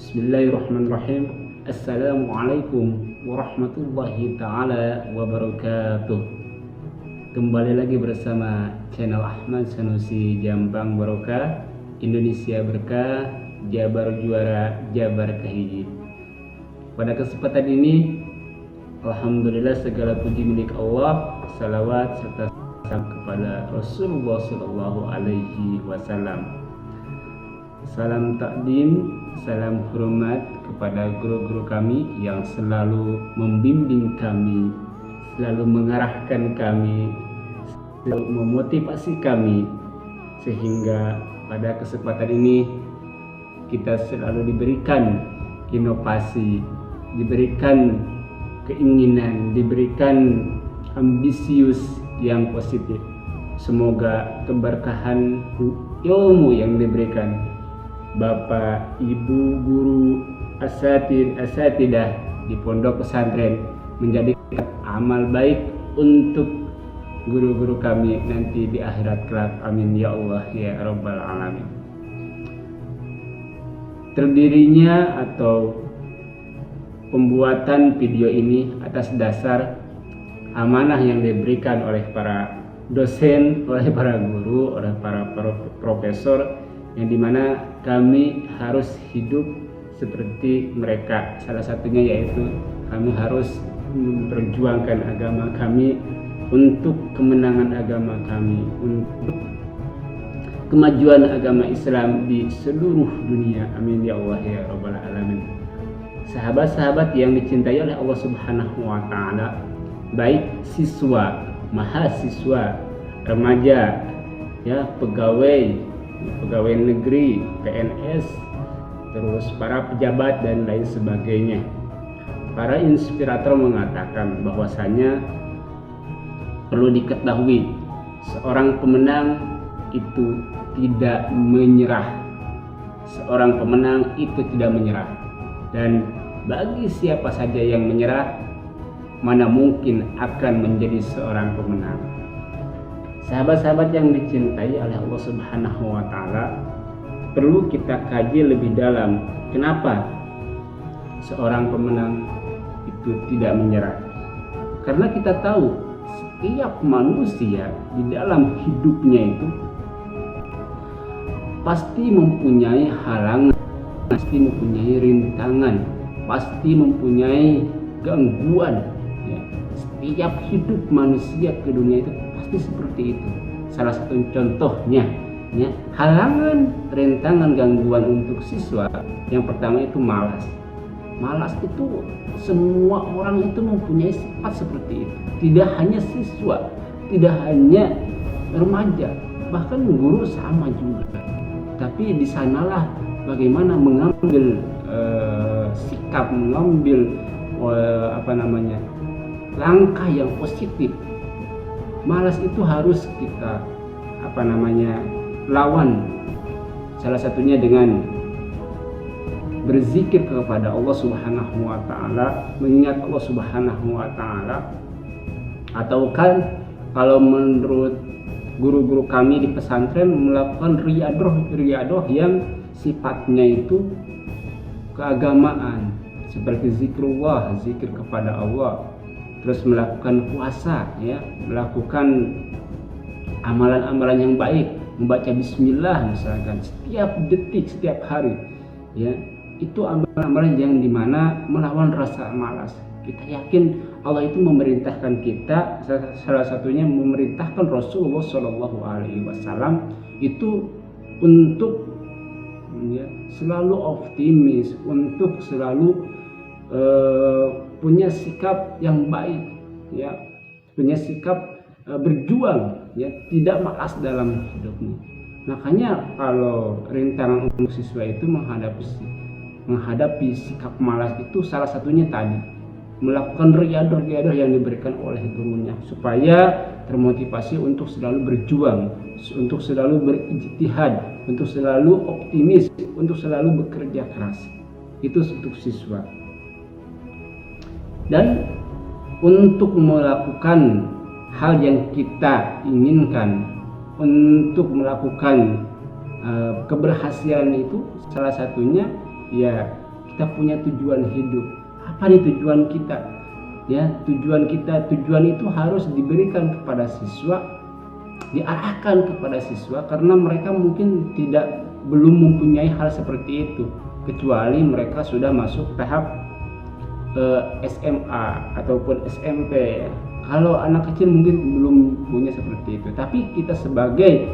Bismillahirrahmanirrahim. Assalamualaikum warahmatullahi ta'ala wabarakatuh. Kembali lagi bersama channel Ahmad Sanusi Jambang Barokah, Indonesia Berkah, Jabar Juara, Jabar Kahiji. Pada kesempatan ini, alhamdulillah segala puji milik Allah, salawat serta salam kepada Rasulullah Sallallahu Alaihi Wasallam. Salam takdim, salam hormat kepada guru-guru kami yang selalu membimbing kami, selalu mengarahkan kami, selalu memotivasi kami, sehingga pada kesempatan ini kita selalu diberikan inovasi, diberikan keinginan, diberikan ambisius yang positif. Semoga keberkahan ilmu yang diberikan Bapak, Ibu, Guru, asatidah di pondok pesantren menjadi amal baik untuk guru-guru kami nanti di akhirat kelak. Amin ya Allah ya Rabbal Alamin. Terdirinya atau pembuatan video ini atas dasar amanah yang diberikan oleh para dosen, oleh para guru, oleh para profesor, yang dimana kami harus hidup seperti mereka. Salah satunya yaitu kami harus memperjuangkan agama kami untuk kemenangan agama kami, untuk kemajuan agama Islam di seluruh dunia. Amin ya Allah ya Rabbal Alamin. Sahabat-sahabat yang dicintai oleh Allah Subhanahu wa Ta'ala, baik siswa, mahasiswa, remaja, ya, pegawai negeri, PNS, terus para pejabat dan lain sebagainya. Para inspirator mengatakan bahwasanya perlu diketahui seorang pemenang itu tidak menyerah. Seorang pemenang itu tidak menyerah. Dan bagi siapa saja yang menyerah, mana mungkin akan menjadi seorang pemenang. Sahabat-sahabat yang dicintai oleh Allah Subhanahu wa Ta'ala, perlu kita kaji lebih dalam kenapa seorang pemenang itu tidak menyerah. Karena kita tahu setiap manusia di dalam hidupnya itu pasti mempunyai halangan, pasti mempunyai rintangan, pasti mempunyai gangguan, ya. Setiap hidup manusia ke dunia itu pasti seperti itu. Salah satu contohnya, ya, halangan, rintangan, gangguan untuk siswa. Yang pertama itu malas. Malas itu semua orang itu mempunyai sifat seperti itu. Tidak hanya siswa, tidak hanya remaja, bahkan guru sama juga. Tapi di sanalah bagaimana mengambil sikap, mengambil langkah yang positif. Malas itu harus kita lawan. Salah satunya dengan berzikir kepada Allah Subhanahu wa Ta'ala, mengingat Allah Subhanahu wa Ta'ala, atau kan kalau menurut guru-guru kami di pesantren melakukan riyadoh yang sifatnya itu keagamaan, seperti zikrullah, zikir kepada Allah, terus melakukan puasa, ya, melakukan amalan-amalan yang baik, membaca bismillah misalkan setiap detik, setiap hari, ya, itu amalan-amalan yang dimana melawan rasa malas. Kita yakin Allah itu memerintahkan kita, salah satunya memerintahkan Rasulullah Shallallahu Alaihi Wasallam itu untuk, ya, selalu optimis, untuk selalu punya sikap yang baik, ya, punya sikap berjuang, ya, tidak malas dalam hidupnya. Makanya kalau rintangan untuk siswa itu menghadapi sikap malas itu salah satunya tadi melakukan riyadoh yang diberikan oleh gurunya, supaya termotivasi untuk selalu berjuang, untuk selalu berijtihad, untuk selalu optimis, untuk selalu bekerja keras. Itu untuk siswa. Dan untuk melakukan hal yang kita inginkan, untuk melakukan keberhasilan itu salah satunya ya kita punya tujuan hidup. Apa nih tujuan kita? Ya, tujuan itu harus diberikan kepada siswa, diarahkan kepada siswa, karena mereka mungkin belum mempunyai hal seperti itu, kecuali mereka sudah masuk tahap SMA ataupun SMP. Kalau anak kecil mungkin belum punya seperti itu, tapi kita sebagai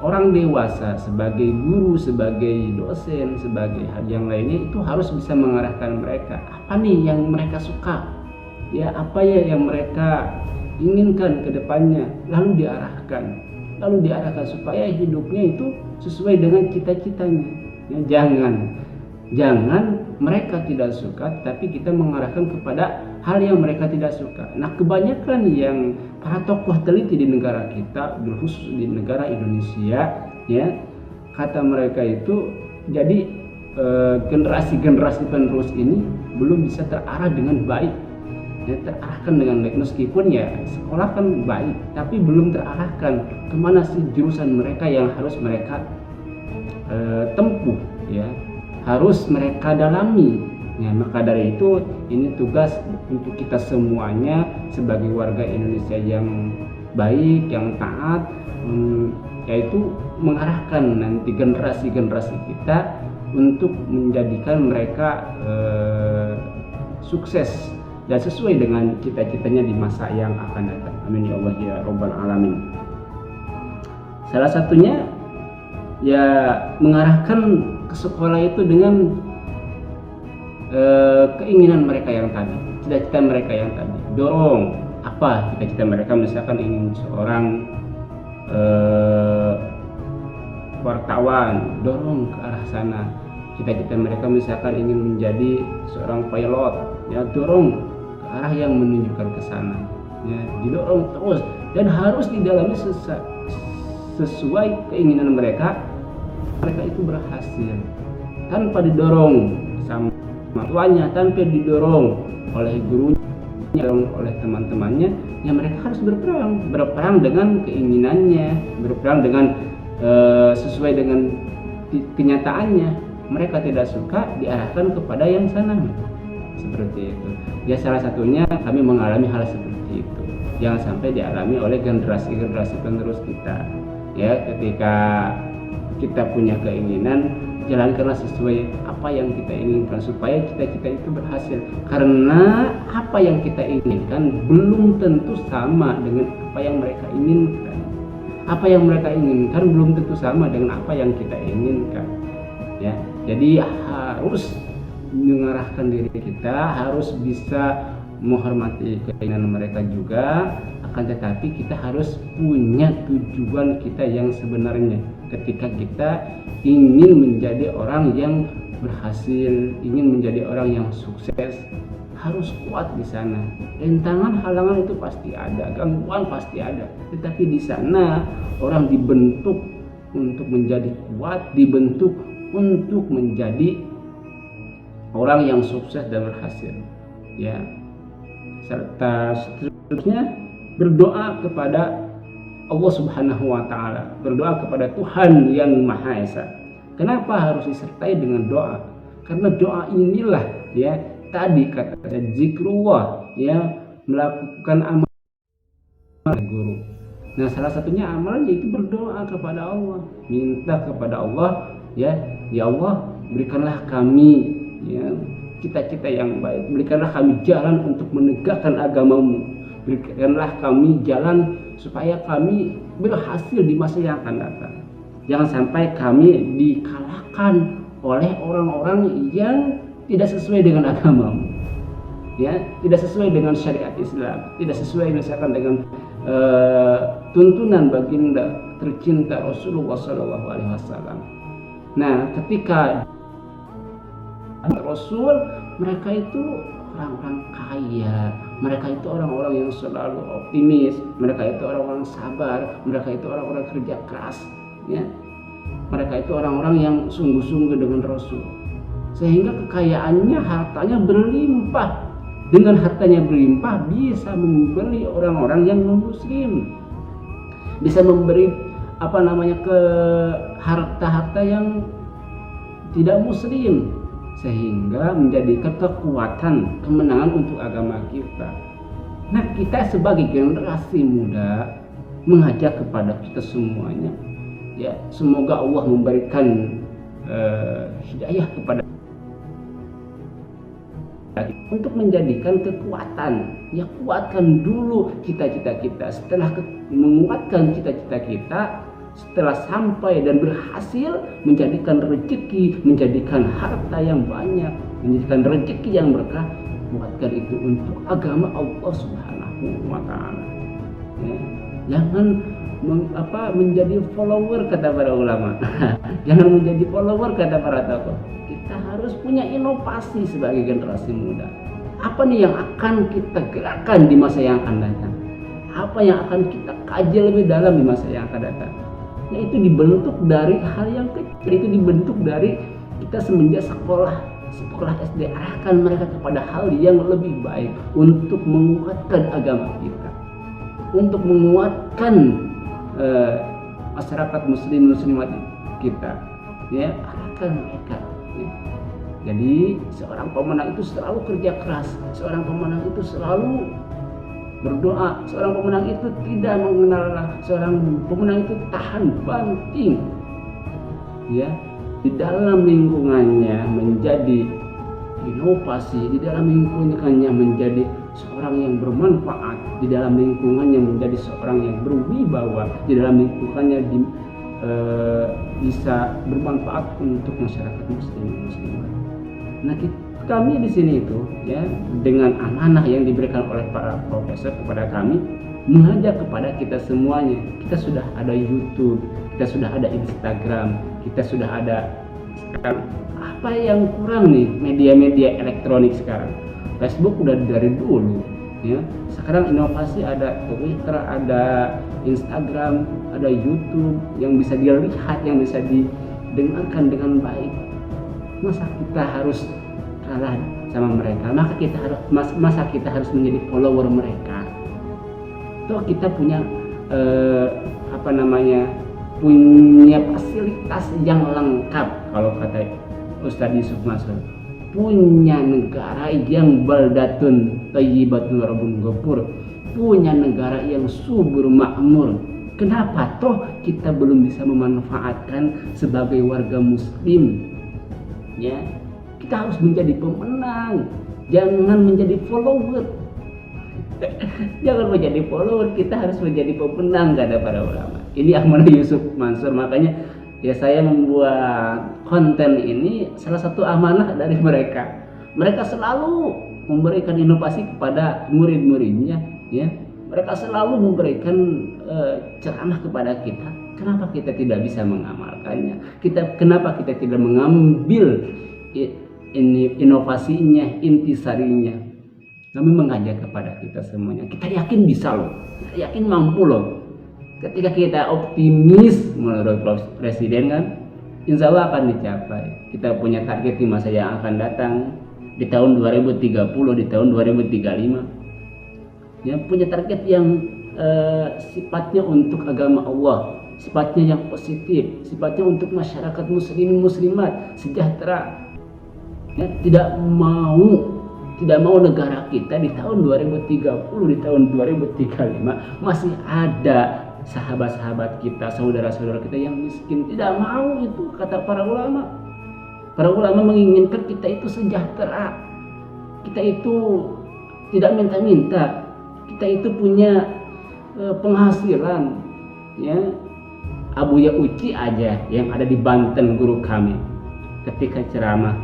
orang dewasa, sebagai guru, sebagai dosen, sebagai hal yang lainnya, itu harus bisa mengarahkan mereka. Apa nih yang mereka suka, ya apa ya yang mereka inginkan ke depannya, lalu diarahkan supaya hidupnya itu sesuai dengan cita-citanya. Ya, jangan mereka tidak suka tapi kita mengarahkan kepada hal yang mereka tidak suka. Nah, kebanyakan yang para tokoh teliti di negara kita, khusus di negara Indonesia, ya, kata mereka itu jadi generasi-generasi penerus ini belum bisa terarah dengan baik, ya, terarahkan dengan baik. Meskipun ya sekolah kan baik, tapi belum terarahkan kemana sih jurusan mereka yang harus mereka tempuh, ya, harus mereka dalami. Ya, maka dari itu ini tugas untuk kita semuanya sebagai warga Indonesia yang baik, yang taat, yaitu mengarahkan nanti generasi-generasi kita untuk menjadikan mereka sukses dan sesuai dengan cita-citanya di masa yang akan datang. Amin ya Allah ya Rabbal Alamin. Salah satunya ya mengarahkan ke sekolah itu dengan keinginan mereka yang tadi, cita-cita mereka yang tadi. Dorong apa cita-cita mereka, misalkan ingin seorang wartawan, dorong ke arah sana. Cita-cita mereka misalkan ingin menjadi seorang pilot, ya dorong ke arah yang menunjukkan ke sana, ya didorong terus dan harus didalami sesuai keinginan mereka itu berhasil tanpa didorong sama tuanya, tanpa didorong oleh gurunya, oleh teman-temannya. Ya mereka harus berperang dengan keinginannya, berperang dengan sesuai dengan kenyataannya. Mereka tidak suka, diarahkan kepada yang sana, seperti itu. Ya salah satunya kami mengalami hal seperti itu, jangan sampai dialami oleh generasi-generasi penerus kita. Ya, ketika kita punya keinginan, jalankanlah sesuai apa yang kita inginkan supaya cita-cita itu berhasil. Karena apa yang kita inginkan belum tentu sama dengan apa yang mereka inginkan. Apa yang mereka inginkan belum tentu sama dengan apa yang kita inginkan. Ya, jadi harus mengarahkan diri kita, harus bisa menghormati keinginan mereka juga. Akan tetapi kita harus punya tujuan kita yang sebenarnya. Ketika kita ingin menjadi orang yang berhasil, ingin menjadi orang yang sukses, harus kuat di sana. Rintangan, halangan itu pasti ada, gangguan pasti ada. Tetapi di sana orang dibentuk untuk menjadi kuat, dibentuk untuk menjadi orang yang sukses dan berhasil. Ya, serta seterusnya berdoa kepada Allah Subhanahu wa Ta'ala, berdoa kepada Tuhan yang Maha Esa. Kenapa harus disertai dengan doa? Karena doa inilah, ya, tadi kata zikrullah, ya, melakukan amal guru. Nah, salah satunya amalan yaitu berdoa kepada Allah, minta kepada Allah, ya Allah, berikanlah kami, ya, cita-cita yang baik, berikanlah kami jalan untuk menegakkan agamamu, berikanlah kami jalan supaya kami berhasil di masa yang akan datang. Jangan sampai kami dikalahkan oleh orang-orang yang tidak sesuai dengan agamamu, ya, tidak sesuai dengan syariat Islam, tidak sesuai misalkan dengan tuntunan baginda tercinta Rasulullah SAW. Nah, ketika Rasul, mereka itu orang-orang kaya, mereka itu orang-orang yang selalu optimis, mereka itu orang-orang sabar, mereka itu orang-orang kerja keras, ya. Mereka itu orang-orang yang sungguh-sungguh dengan Rasul, sehingga kekayaannya, hartanya berlimpah. Dengan hartanya berlimpah bisa membeli orang-orang yang non-muslim, bisa memberi ke harta-harta yang tidak muslim, sehingga menjadikan kekuatan kemenangan untuk agama kita. Nah, kita sebagai generasi muda mengajak kepada kita semuanya, ya, semoga Allah memberikan hidayah kepada untuk menjadikan kekuatan, ya, kuatkan dulu cita-cita kita. Setelah menguatkan cita-cita kita, setelah sampai dan berhasil menjadikan rezeki, menjadikan harta yang banyak, menjadikan rezeki yang berkah, buatkan itu untuk agama Allah Subhanahu wa Ta'ala. Ya. Jangan menjadi follower, kata para ulama. Jangan menjadi follower, kata para tokoh. Kita harus punya inovasi sebagai generasi muda. Apa nih yang akan kita gerakkan di masa yang akan datang? Apa yang akan kita kaji lebih dalam di masa yang akan datang? Nah, itu dibentuk dari hal yang kecil. Itu dibentuk dari kita semenjak sekolah SD, arahkan mereka kepada hal yang lebih baik untuk menguatkan agama kita, untuk menguatkan masyarakat muslimat kita, ya, arahkan mereka. Ya. Jadi seorang pemenang itu selalu kerja keras, seorang pemenang itu selalu berdoa, seorang pemenang itu tidak mengenal lelah, seorang pemenang itu tahan banting, ya, di dalam lingkungannya menjadi inovasi, di dalam lingkungannya menjadi seorang yang bermanfaat, di dalam lingkungannya menjadi seorang yang berwibawa, di dalam lingkungannya bisa bermanfaat untuk masyarakat muslimat. Nah, kami di sini itu, ya, dengan amanah yang diberikan oleh para profesor kepada kami, mengajak kepada kita semuanya. Kita sudah ada YouTube, kita sudah ada Instagram, kita sudah ada sekarang. Apa yang kurang nih media-media elektronik sekarang? Facebook udah dari dulu, ya. Sekarang inovasi ada Twitter, ada Instagram, ada YouTube yang bisa dilihat, yang bisa didengarkan dengan baik. Masa kita harus kalah sama mereka? Masa kita harus menjadi follower mereka? Toh kita punya punya fasilitas yang lengkap, kalau kata Ustadz Yusuf Mansur, punya negara yang baldatun thayyibatun rabbun ghafur, punya negara yang subur makmur. Kenapa toh kita belum bisa memanfaatkan sebagai warga muslim? Ya, kita harus menjadi pemenang, jangan menjadi follower. Jangan menjadi follower, kita harus menjadi pemenang, kata para ulama. Ini amanah Yusuf Mansur. Makanya ya saya membuat konten ini salah satu amanah dari mereka. Mereka selalu memberikan inovasi kepada murid-muridnya, ya. Mereka selalu memberikan ceramah kepada kita. Kenapa kita tidak bisa mengamalkannya? Kenapa kita tidak mengambil inovasinya, intisarinya? Kami mengajak kepada kita semuanya. Kita yakin bisa loh. Kita yakin mampu loh. Ketika kita optimis menurut Presiden kan, insya Allah akan dicapai. Kita punya target di masa yang akan datang, di tahun 2030, di tahun 2035. Ya, punya target yang sifatnya untuk agama Allah, sifatnya yang positif, sifatnya untuk masyarakat muslimin muslimat sejahtera. Ya, tidak mau negara kita di tahun 2030, di tahun 2035 masih ada sahabat-sahabat kita, saudara-saudara kita yang miskin. Tidak mau itu, kata para ulama. Para ulama menginginkan kita itu sejahtera, kita itu tidak minta-minta, kita itu punya penghasilan. Ya, Abuya Uci aja yang ada di Banten, guru kami, ketika ceramah,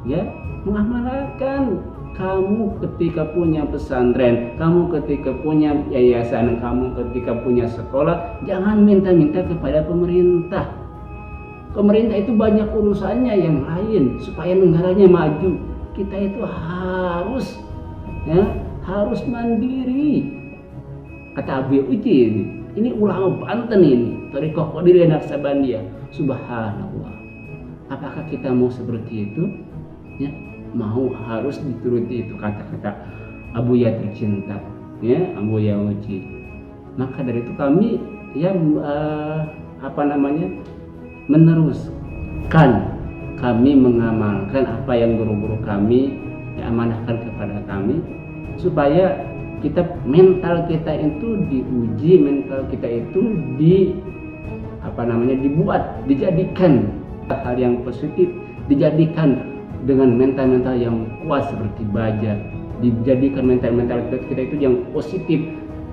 ya, mengamalkan. Kamu ketika punya pesantren, kamu ketika punya yayasan, kamu ketika punya sekolah, jangan minta-minta kepada pemerintah. Pemerintah itu banyak urusannya yang lain supaya negaranya maju. Kita itu harus mandiri. Kata Abu Uci ini ulama Banten ini, Thariqah Qadiriyah Naqsabandiyah. Subhanallah. Apakah kita mau seperti itu? Ya, mau harus dituruti itu kata-kata Abuya tercinta, ya, Abuya Uci. Maka dari itu kami meneruskan kami mengamalkan apa yang guru-guru kami amanahkan kepada kami, supaya mental kita itu diuji, mental kita itu dijadikan hal yang positif, dijadikan dengan mental-mental yang kuat seperti baja, dijadikan mental-mental kita itu yang positif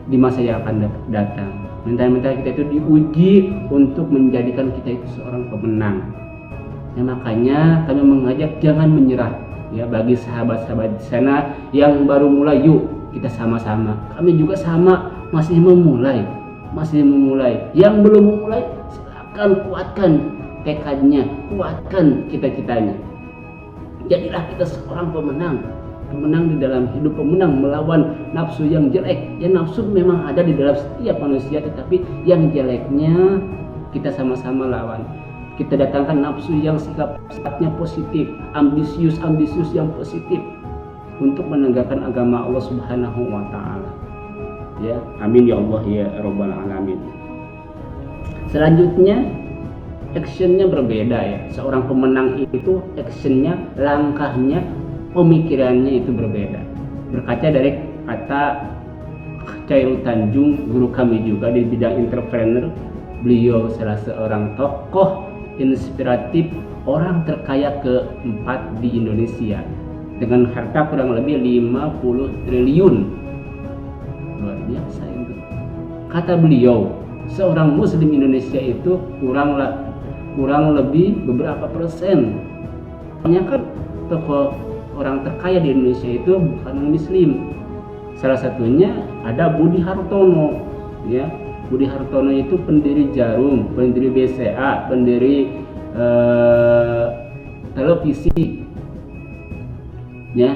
di masa yang akan datang. Mental-mental kita itu diuji untuk menjadikan kita itu seorang pemenang. Ya, makanya kami mengajak jangan menyerah. Ya, bagi sahabat-sahabat di sana yang baru mulai, yuk kita sama-sama. Kami juga sama, masih memulai. Yang belum memulai, silakan kuatkan tekadnya, kuatkan cita-citanya. Jadilah kita seorang pemenang di dalam hidup, pemenang melawan nafsu yang jelek. Ya, nafsu memang ada di dalam setiap manusia, tetapi yang jeleknya kita sama-sama lawan. Kita datangkan nafsu yang sifatnya positif, ambisius yang positif untuk menegakkan agama Allah Subhanahu wa taala. Ya, amin ya Allah ya rabbal alamin. Selanjutnya actionnya berbeda ya. Seorang pemenang itu actionnya, langkahnya, pemikirannya itu berbeda. Berkaca dari kata Chairul Tanjung, guru kami juga di bidang entrepreneur, beliau salah seorang tokoh inspiratif, orang terkaya keempat di Indonesia dengan harta kurang lebih 50 triliun. Luar biasa itu. Kata beliau, seorang muslim Indonesia itu kurang lebih beberapa persen. Kebanyakan tokoh orang terkaya di Indonesia itu bukan muslim. Salah satunya ada Budi Hartono, ya. Budi Hartono itu pendiri Jarum, pendiri BCA, pendiri televisi, ya.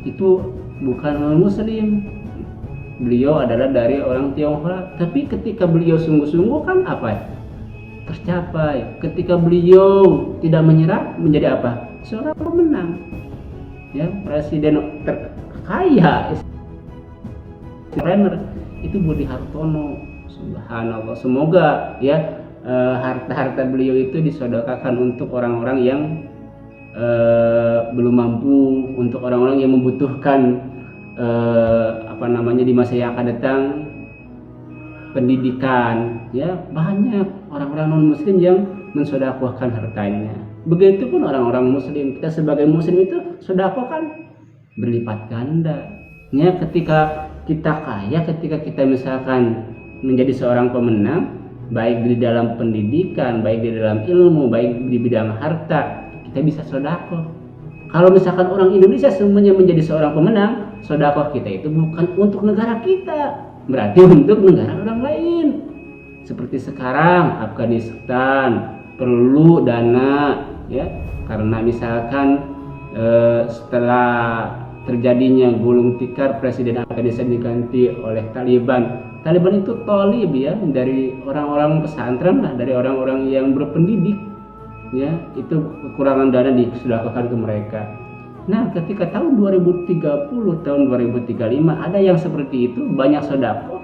Itu bukan orang muslim. Beliau adalah dari orang Tionghoa, tapi ketika beliau sungguh-sungguh kan apa? Tercapai. Ketika beliau tidak menyerah, menjadi apa? Seorang pemenang. Ya, presiden terkaya entrepreneur itu Budi Hartono. Subhanallah. Semoga ya harta-harta beliau itu disedekahkan untuk orang-orang yang belum mampu, untuk orang-orang yang membutuhkan di masa yang akan datang, pendidikan. Ya, banyak orang-orang non muslim yang mensedekahkan hartanya. Begitupun orang-orang muslim, kita sebagai muslim itu sedekah kan berlipat ganda. Ya, ketika kita kaya, ketika kita misalkan menjadi seorang pemenang, baik di dalam pendidikan, baik di dalam ilmu, baik di bidang harta, kita bisa sedekah. Kalau misalkan orang Indonesia semuanya menjadi seorang pemenang, sedekah kita itu bukan untuk negara kita, berarti untuk negara orang lain. Seperti sekarang Afghanistan perlu dana, ya, karena misalkan setelah terjadinya gulung tikar presiden Afghanistan diganti oleh Taliban. Taliban itu tolib, ya, dari orang-orang pesantren lah, dari orang-orang yang berpendidik, ya, itu kekurangan dana disedekahkan ke mereka. Nah, ketika tahun 2030, tahun 2035 ada yang seperti itu, banyak sedekah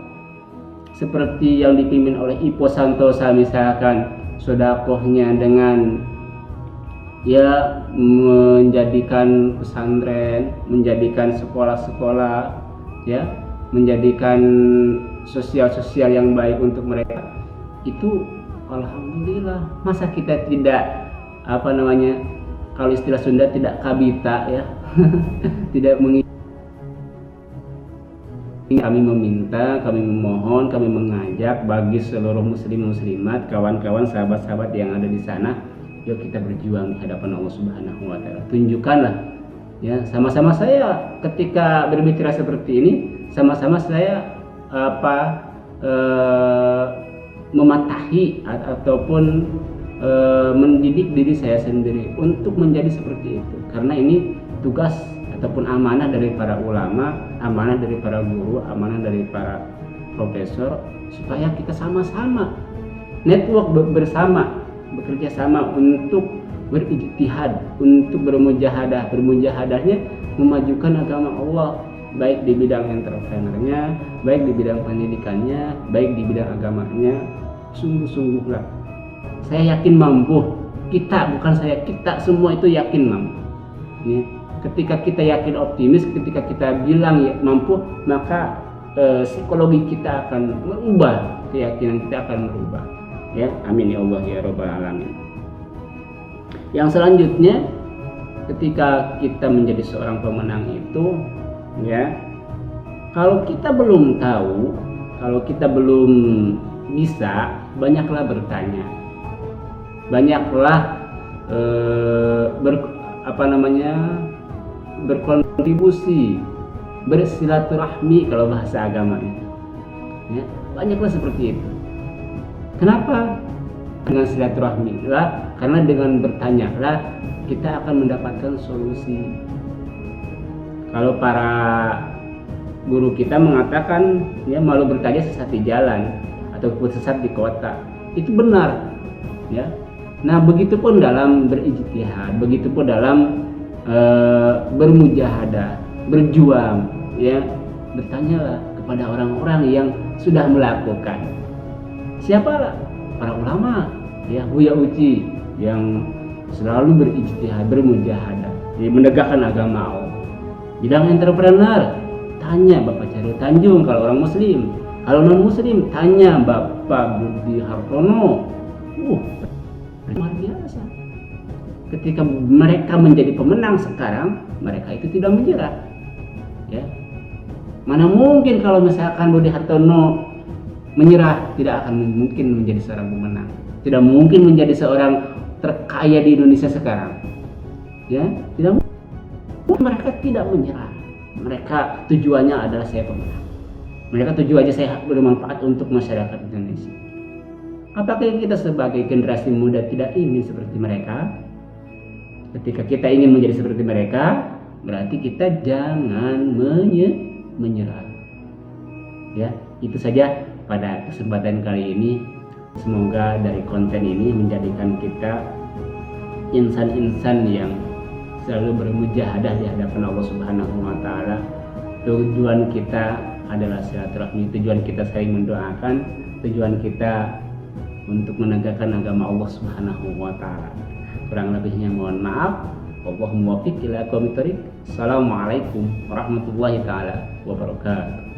seperti yang dipimpin oleh Ipo Santosa, misalkan sedekahnya dengan ya menjadikan pesantren, menjadikan sekolah-sekolah, ya, menjadikan sosial-sosial yang baik untuk mereka. Itu alhamdulillah. Masa kita tidak kalau istilah Sunda tidak kabita, ya. Tidak mengingat. Kami meminta, kami memohon, kami mengajak bagi seluruh muslim muslimat, kawan-kawan, sahabat-sahabat yang ada di sana, yuk kita berjuang di hadapan Allah Subhanahu wa taala. Tunjukkanlah, ya, sama-sama saya ketika berbicara seperti ini, sama-sama saya mematahi ataupun mendidik diri saya sendiri untuk menjadi seperti itu, karena ini tugas ataupun amanah dari para ulama, amanah dari para guru, amanah dari para profesor, supaya kita sama-sama network bersama, bekerja sama untuk berijtihad, untuk bermujahadahnya memajukan agama Allah, baik di bidang entrepreneurnya, baik di bidang pendidikannya, baik di bidang agamanya. Sungguh-sungguhlah, saya yakin mampu Kita, bukan saya, kita semua itu yakin mampu. Ya. Ketika kita yakin optimis, ketika kita bilang ya, mampu, maka psikologi kita akan berubah, keyakinan kita akan berubah. Ya, amin ya Allah ya Rabbal alamin. Yang selanjutnya, ketika kita menjadi seorang pemenang itu, ya, kalau kita belum tahu, kalau kita belum bisa, banyaklah bertanya, banyaklah berkontribusi, bersilaturahmi kalau bahasa agamanya. Ya, banyaklah seperti itu. Kenapa? Dengan silaturahmi lah, karena dengan bertanya lah kita akan mendapatkan solusi. Kalau para guru kita mengatakan ya malu bertanya sesat di jalan ataupun sesat di kota, itu benar ya. Nah, begitupun dalam berijtihad, begitupun dalam bermujahadah, berjuang ya, bertanyalah kepada orang-orang yang sudah melakukan. Siapa? Para ulama ya, Buya Uci yang selalu berijtihad, bermujahadah, jadi menegakkan agama Allah. Bidang entrepreneur, tanya Bapak Charul Tanjung kalau orang muslim. Kalau non muslim, tanya Bapak Budi Hartono. Luar biasa. Ketika mereka menjadi pemenang sekarang, mereka itu tidak menyerah. Ya. Mana mungkin kalau misalkan Budi Hartono menyerah, tidak akan mungkin menjadi seorang pemenang. Tidak mungkin menjadi seorang terkaya di Indonesia sekarang. Ya, tidak mungkin. Mereka tidak menyerah. Mereka tujuannya adalah saya pemenang. Mereka tujuannya saya bermanfaat untuk masyarakat Indonesia. Apakah kita sebagai generasi muda tidak ingin seperti mereka? Ketika kita ingin menjadi seperti mereka, berarti kita jangan menyerah. Ya, itu saja pada kesempatan kali ini. Semoga dari konten ini menjadikan kita insan-insan yang selalu bermujahadah di hadapan Allah Subhanahu wa taala. Tujuan kita adalah silaturahmi, tujuan kita saling mendoakan, tujuan kita untuk menegakkan agama Allah Subhanahu wa taala. Kurang lebihnya mohon maaf. Wallahul muwaffiq ila aqwamit thoriq. Assalamualaikum warahmatullahi taala wabarakatuh.